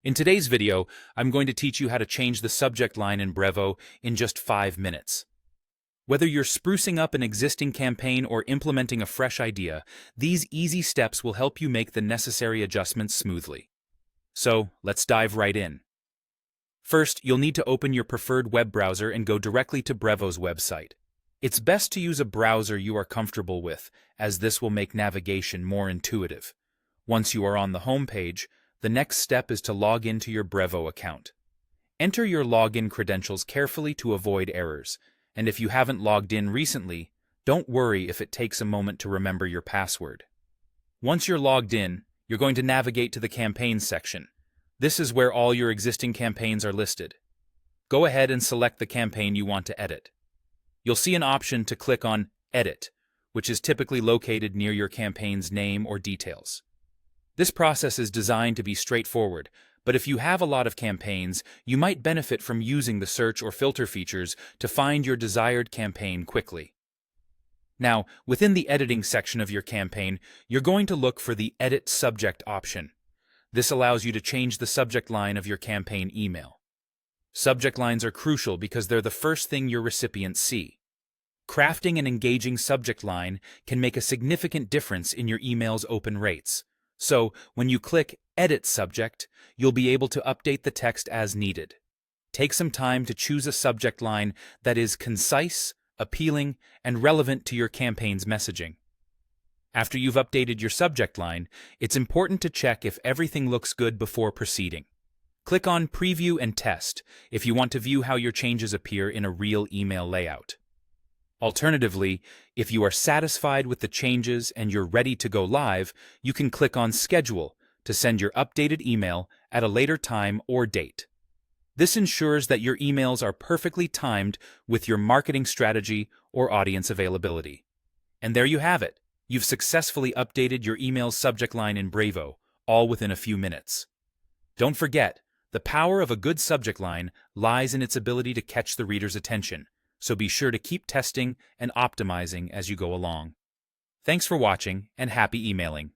In today's video, I'm going to teach you how to change the subject line in Brevo in just 5 minutes. Whether you're sprucing up an existing campaign or implementing a fresh idea, these easy steps will help you make the necessary adjustments smoothly. So, let's dive right in. First, you'll need to open your preferred web browser and go directly to Brevo's website. It's best to use a browser you are comfortable with, as this will make navigation more intuitive. Once you are on the home page, the next step is to log into your Brevo account. Enter your login credentials carefully to avoid errors, and if you haven't logged in recently, don't worry if it takes a moment to remember your password. Once you're logged in, you're going to navigate to the Campaigns section. This is where all your existing campaigns are listed. Go ahead and select the campaign you want to edit. You'll see an option to click on Edit, which is typically located near your campaign's name or details. This process is designed to be straightforward, but if you have a lot of campaigns, you might benefit from using the search or filter features to find your desired campaign quickly. Now, within the editing section of your campaign, you're going to look for the Edit Subject option. This allows you to change the subject line of your campaign email. Subject lines are crucial because they're the first thing your recipients see. Crafting an engaging subject line can make a significant difference in your email's open rates. So, when you click Edit Subject, you'll be able to update the text as needed. Take some time to choose a subject line that is concise, appealing, and relevant to your campaign's messaging. After you've updated your subject line, it's important to check if everything looks good before proceeding. Click on Preview and Test if you want to view how your changes appear in a real email layout. Alternatively, if you are satisfied with the changes and you're ready to go live, you can click on Schedule to send your updated email at a later time or date. This ensures that your emails are perfectly timed with your marketing strategy or audience availability. And there you have it. You've successfully updated your email's subject line in Brevo, all within a few minutes. Don't forget, the power of a good subject line lies in its ability to catch the reader's attention. So be sure to keep testing and optimizing as you go along. Thanks for watching, and happy emailing.